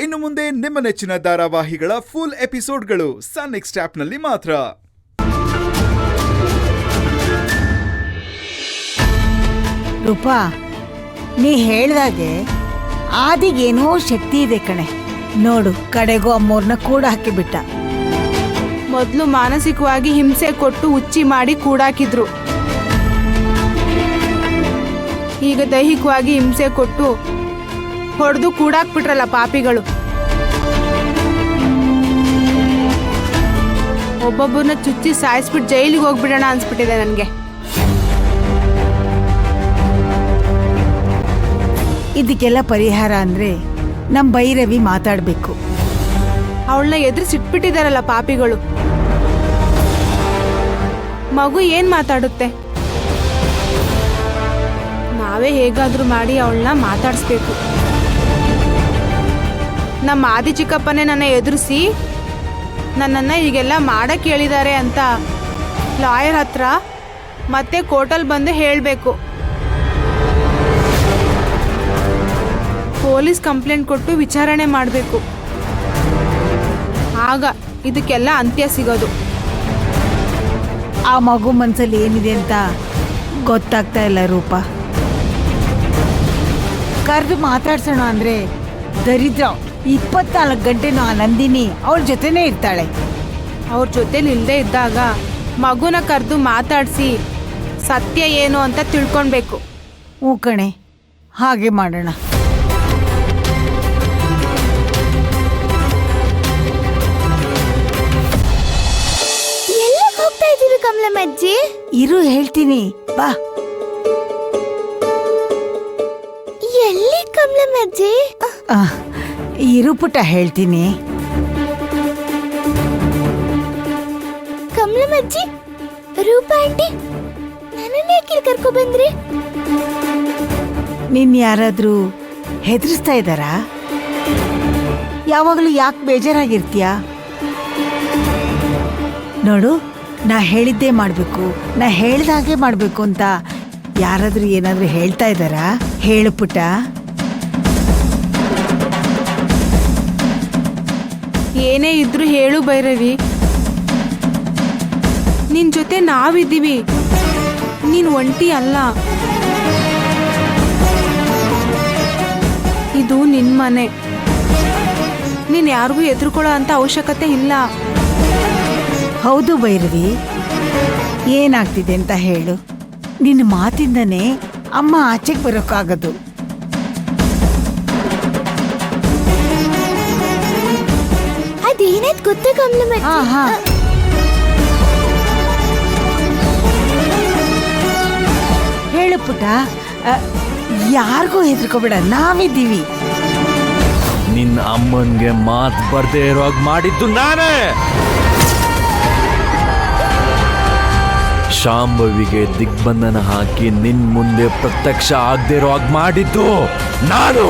ಇನ್ನು ಮುಂದೆ ನಿಮ್ಮ ನೆಚ್ಚಿನ ಧಾರಾವಾಹಿಗಳ ಫುಲ್ ಎಪಿಸೋಡ್ಗಳು ಸನ್ ನೆಕ್ಸ್ಟ್ ಆಪ್ನಲ್ಲಿ ಮಾತ್ರ. ರೂಪಾ, ನೀ ಹೇಳ್ದಾಗೆ ಆದಿಗೇನೋ ಶಕ್ತಿ ಇದೆ ಕಣೆ. ನೋಡು, ಕಡೆಗೂ ಅಮ್ಮೋರ್ನ ಕೂಡ ಹಾಕಿಬಿಟ್ಟ. ಮೊದಲು ಮಾನಸಿಕವಾಗಿ ಹಿಂಸೆ ಕೊಟ್ಟು ಹುಚ್ಚಿ ಮಾಡಿ ಕೂಡಾಕಿದ್ರು. ಈಗ ದೈಹಿಕವಾಗಿ ಹಿಂಸೆ ಕೊಟ್ಟು ಹೊಡೆದು ಕೂಡಾಕ್ಬಿಟ್ರಲ್ಲ ಪಾಪಿಗಳು. ಒಬ್ಬೊಬ್ಬರನ್ನ ಚುಚ್ಚಿ ಸಾಯಿಸ್ಬಿಟ್ಟು ಜೈಲಿಗೆ ಹೋಗ್ಬಿಡೋಣ ಅನ್ಸ್ಬಿಟ್ಟಿದೆ ನನಗೆ. ಇದಕ್ಕೆಲ್ಲ ಪರಿಹಾರ ಅಂದ್ರೆ ನಮ್ ಭೈರವಿ ಮಾತಾಡ್ಬೇಕು. ಅವಳನ್ನ ಎದುರಿಸಿಟ್ಬಿಟ್ಟಿದಾರಲ್ಲ ಪಾಪಿಗಳು. ಮಗು ಏನ್ ಮಾತಾಡುತ್ತೆ? ನಾವೇ ಹೇಗಾದ್ರೂ ಮಾಡಿ ಅವಳನ್ನ ಮಾತಾಡಿಸ್ಬೇಕು. ನಮ್ಮ ಆದಿ ಚಿಕ್ಕಪ್ಪನೇ ನನ್ನ ಎದುರಿಸಿ ನನ್ನನ್ನು ಹೀಗೆಲ್ಲ ಮಾಡಕ್ಕೆ ಹೇಳಿದ್ದಾರೆ ಅಂತ ಲಾಯರ್ ಹತ್ರ ಮತ್ತೆ ಕೋರ್ಟಲ್ಲಿ ಬಂದು ಹೇಳಬೇಕು. ಪೊಲೀಸ್ ಕಂಪ್ಲೇಂಟ್ ಕೊಟ್ಟು ವಿಚಾರಣೆ ಮಾಡಬೇಕು. ಆಗ ಇದಕ್ಕೆಲ್ಲ ಅಂತ್ಯ ಸಿಗೋದು. ಆ ಮಗು ಮನ್ಸಲ್ಲಿ ಏನಿದೆ ಅಂತ ಗೊತ್ತಾಗ್ತಾ ಇಲ್ಲ ರೂಪಾ. ಕರೆದು ಮಾತಾಡ್ಸೋಣ ಅಂದ್ರೆ ದರಿದ್ರ 24 ಗಂಟೆನೂ ಆ ನಂದಿನಿ ಅವಳ ಜೊತೆನೇ ಇರ್ತಾಳೆ. ಅವ್ರ ಜೊತೆಲಿ ಇಲ್ಲದೆ ಇದ್ದಾಗ ಮಗುನ ಕರೆದು ಮಾತಾಡಿಸಿ ಸತ್ಯ ಏನು ಅಂತ ತಿಳ್ಕೊಳ್ಬೇಕು. ಹ್ಞೂ ಕಣೆ, ಹಾಗೆ ಮಾಡೋಣ. ಹೋಗ್ತಾ ಇದ್ದೀವಿ ಕಮಲಮ್ಮಜ್ಜಿ? ಇರು, ಹೇಳ್ತೀನಿ, ಬಾ. ಎಲ್ಲಿ ಕಮಲಮ್ಮಜ್ಜಿ? ಇರು ಪುಟ್ಟ, ಹೇಳ್ತೀನಿ. ಕಮಲಮ್ಮಜ್ಜಿ, ರೂಪಾ ಆಂಟಿ ನನ್ನನ್ನೇ ಯಾಕೆ ಕರ್ಕೊ ಬಂದ್ರಿ? ನಿನ್ ಯಾರಾದ್ರೂ ಹೆದರಿಸ್ತಾ ಇದ್ದಾರಾ? ಯಾವಾಗಲೂ ಯಾಕೆ ಬೇಜಾರಾಗಿರ್ತೀಯ? ನೋಡು, ನಾ ಹೇಳಿದ್ದೇ ಮಾಡಬೇಕು, ನಾ ಹೇಳ್ದಾಗೆ ಮಾಡಬೇಕು ಅಂತ ಯಾರಾದ್ರೂ ಏನಾದ್ರೂ ಹೇಳ್ತಾ ಇದ್ದಾರಾ? ಹೇಳು ಪುಟ್ಟ. ಏನೇ ಇದ್ರೂ ಹೇಳು ಭೈರವಿ. ನಿನ್ ಜೊತೆ ನಾವಿದ್ದೀವಿ, ನೀನ್ ಒಂಟಿ ಅಲ್ಲ. ಇದು ನಿನ್ ಮನೆ. ನೀನ್ ಯಾರಿಗೂ ಎದುರುಕೊಳ್ಳೋ ಅಂತ ಅವಶ್ಯಕತೆ ಇಲ್ಲ. ಹೌದು ಭೈರವಿ, ಏನಾಗ್ತಿದೆ ಅಂತ ಹೇಳು. ನಿನ್ನ ಮಾತಿಂದನೇ ಅಮ್ಮ ಆಚೆಗೆ ಬರೋಕ್ಕಾಗದು. ಅದೇನಾಯ್ತು ಗೊತ್ತಾ ಕಮಲಮ್ಮಜ್ಜಿ? ಹೇಳು ಪುಟ್ಟ, ಯಾರಿಗೂ ಹೆದರ್ಕೋಬೇಡ, ನಾವಿದ್ದೀವಿ. ನಿನ್ನ ಅಮ್ಮನ್ಗೆ ಮಾತು ಬರ್ದೇ ಇರೋಗ್ ಮಾಡಿದ್ದು ನಾನೇ. ಶಾಂಭವಿಗೆ ದಿಗ್ಬಂಧನ ಹಾಕಿ ನಿನ್ ಮುಂದೆ ಪ್ರತ್ಯಕ್ಷ ಆಗದೆ ಇರೋಗ್ ಮಾಡಿದ್ದು ನಾನು.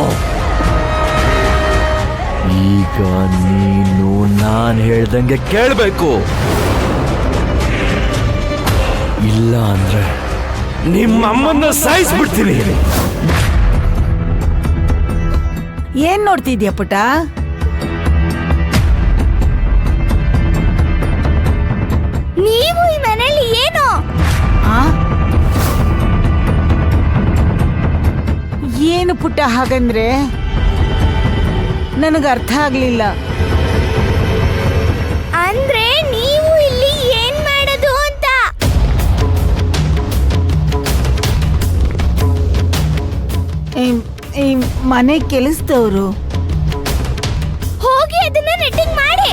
ಈಗ ನೀನು ನಾನು ಹೇಳ್ದಂಗೆ ಕೇಳಬೇಕು. ಇಲ್ಲ ಅಂದ್ರೆ ನಿಮ್ಮಮ್ಮನ್ನ ಸಾಯಿಸ್ಬಿಡ್ತೀನಿ. ಏನ್ ನೋಡ್ತಿದ್ಯಾ ಪುಟ್ಟ? ನೀವು ಈ ಮನೆಯಲ್ಲಿ ಏನು? ಏನು ಪುಟ್ಟ ಹಾಗಂದ್ರೆ? ನನಗೆ ಅರ್ಥ ಆಗ್ಲಿಲ್ಲ. ಅಂದ್ರೆ ನೀವು ಇಲ್ಲಿ ಏನ್ ಮಾಡೋದು ಅಂತ? ಈ ಮನೆ ಕೆಲಸದವರು. ಹೋಗಿ ಅದನ್ನ ನೆಟ್ಟಿಂಗ್ ಮಾಡಿ.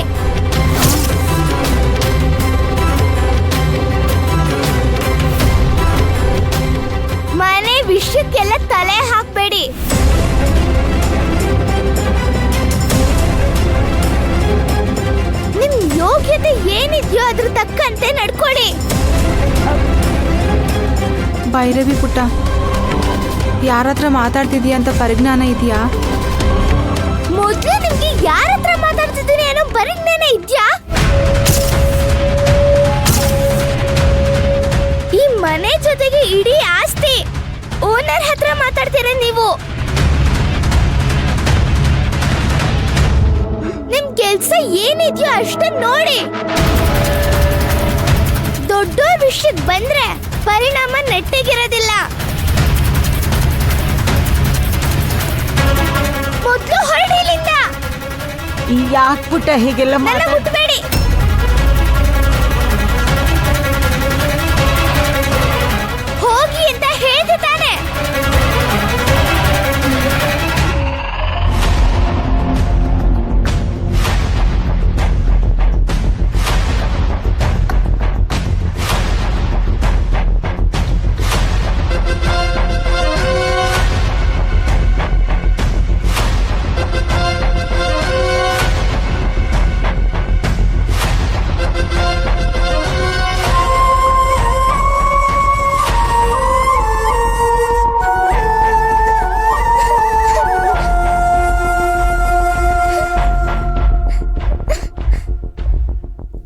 ಮನೆ ವಿಷಯಕ್ಕೆಲ್ಲ ತಲೆ ಹಾಕ್ಬೇಡಿ. ನಿಮ್ ಯೋಗ್ಯತೆ ಏನಿದ್ಯೋ ಅದ್ರ ತಕ್ಕಂತೆ ನಡ್ಕೊಳ್ಳಿ. ಭೈರವಿ ಪುಟ್ಟ, ಯಾರತ್ರ ಮಾತಾಡ್ತಿದ್ಯಾ ಅಂತ ಪರಿಜ್ಞಾನ ಇದೆಯಾ? ಮೊದ್ಲು ನಿಮ್ಗೆ ಯಾರ ಹತ್ರ ಮಾತಾಡ್ತಿದ್ದೀನಿ ಅನ್ನೋ ಪರಿಜ್ಞಾನ ಇದ್ಯಾ? ಈ ಮನೆ ಜೊತೆಗೆ ಇಡೀ ಆಸ್ತಿ ಓನರ್ ಹತ್ರ ಮಾತಾಡ್ತೀರ ನೀವು. ಕೆಲ್ಸ ಏನಿದ್ಯೋ ಅಷ್ಟ ನೋಡಿ. ದೊಡ್ಡೋರ್ ವಿಷಯಕ್ಕೆ ಬಂದ್ರೆ ಪರಿಣಾಮ ನೆಟ್ಟಿಗಿರೋದಿಲ್ಲ. ಮೊದ್ಲು ಹೊರಡಿಲಿಂದ. ಯಾಕೆ ಪುಟ್ಟ ಹೀಗೆಲ್ಲ ನನ್ನ ಮುಟ್ಬೇಡಿ. ಹೋಗಿ ಅಂತ ಹೇಳ್ದೆ ತಾನೆ.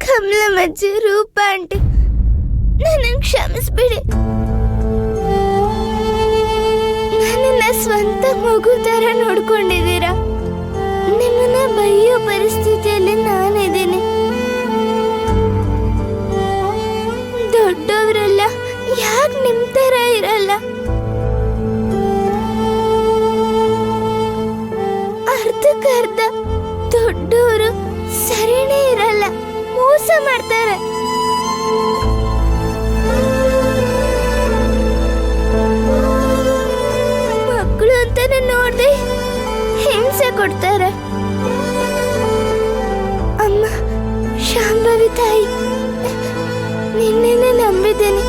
ಕಮಲಮ್ಮಜ್ಜಿ, ರೂಪ ಆಂಟಿ, ನನ್ನನ್ನು ಕ್ಷಮಿಸ್ಬಿಡಿ. ನನ್ನನ್ನ ಸ್ವಂತ ಮಗು ತರ ನೋಡ್ಕೊಂಡಿದ್ದೀರಾ. ನಿಮ್ಮನ್ನ ಬೈಯೋ ಪರಿಸ್ಥಿತಿಯಲ್ಲಿ ನಾನಿದ್ದೀನಿ. ದೊಡ್ಡವರೆಲ್ಲ ಯಾಕೆ ನಿಮ್ ತರ ಇರಲ್ಲ? ಅರ್ಧಕ್ಕರ್ಧ ದೊಡ್ಡವರು ಸರಿನೇ ಇರಲ್ಲ, ಮೋಸ ಮಾಡ್ತಾರೆ. ಮಕ್ಕಳು ಅಂತಾನೆ ನೋಡ್ದೆ ಹಿಂಸೆ ಕೊಡ್ತಾರೆ. ಅಮ್ಮ, ಶಾಂಭವಿ ತಾಯಿ, ನಿನ್ನೆ ನಂಬಿದ್ದೇನೆ.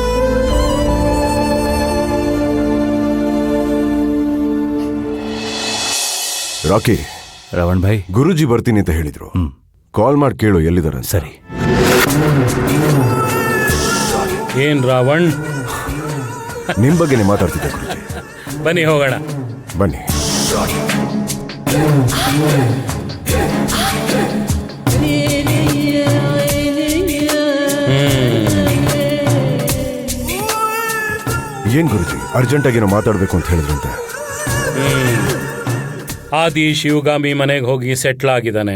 ರಾಕಿ, ರಾವಣ್ ಭಾಯ್, ಗುರೂಜಿ ಬರ್ತೀನಿ ಅಂತ ಹೇಳಿದ್ರು. ಕಾಲ್ ಮಾಡಿ ಕೇಳು ಎಲ್ಲಿದ್ದಾರೆ. ಸರಿ. ಏನ್ ರಾವಣ್, ನಿಮ್ ಬಗ್ಗೆನೇ ಮಾತಾಡ್ತಿದ್ದೆ ಗುರೂಜಿ. ಬನ್ನಿ ಹೋಗೋಣ. ಬನ್ನಿ. ಏನ್ ಗುರೂಜಿ, ಅರ್ಜೆಂಟಾಗಿ ಏನೋ ಮಾತಾಡ್ಬೇಕು ಅಂತ ಹೇಳಿದ್ರಂತೆ. ಆದಿ ಶಿವಗಾಮಿ ಮನೆಗೆ ಹೋಗಿ ಸೆಟ್ಲ್ ಆಗಿದ್ದಾನೆ.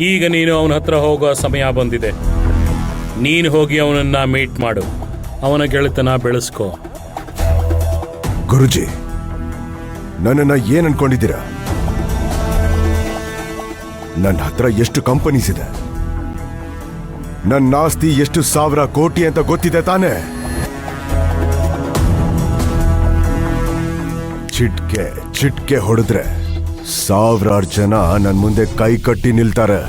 ಈಗ ನೀನು ಅವನ ಹತ್ರ ಹೋಗೋ ಸಮಯ ಬಂದಿದೆ. ನೀನು ಹೋಗಿ ಅವನನ್ನ ಮೀಟ್ ಮಾಡು, ಅವನ ಗೆಳೆತನ ಬೆಳೆಸ್ಕೋ. ಗುರೂಜಿ, ನನ್ನನ್ನ ಏನ್ ಅನ್ಕೊಂಡಿದ್ದೀರಾ? ನನ್ನ ಹತ್ರ ಎಷ್ಟು ಕಂಪನೀಸ್ ಇದೆ, ನನ್ನ ಆಸ್ತಿ ಎಷ್ಟು ಸಾವಿರ ಕೋಟಿ ಅಂತ ಗೊತ್ತಿದೆ ತಾನೆ. ಚಿಟ್ಕೆ ಹೊಡೆದ್ರೆ ಸಾವಿರಾರು ಜನ ನನ್ನ ಮುಂದೆ ಕೈ ಕಟ್ಟಿ ನಿಲ್ತಾರೆ.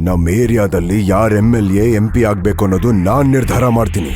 ನಮ್ಮ ಏರಿಯಾದಲ್ಲಿ ಯಾರು MLA MP ಆಗ್ಬೇಕು ಅನ್ನೋದು ನಾನ್ ನಿರ್ಧಾರ ಮಾಡ್ತೀನಿ.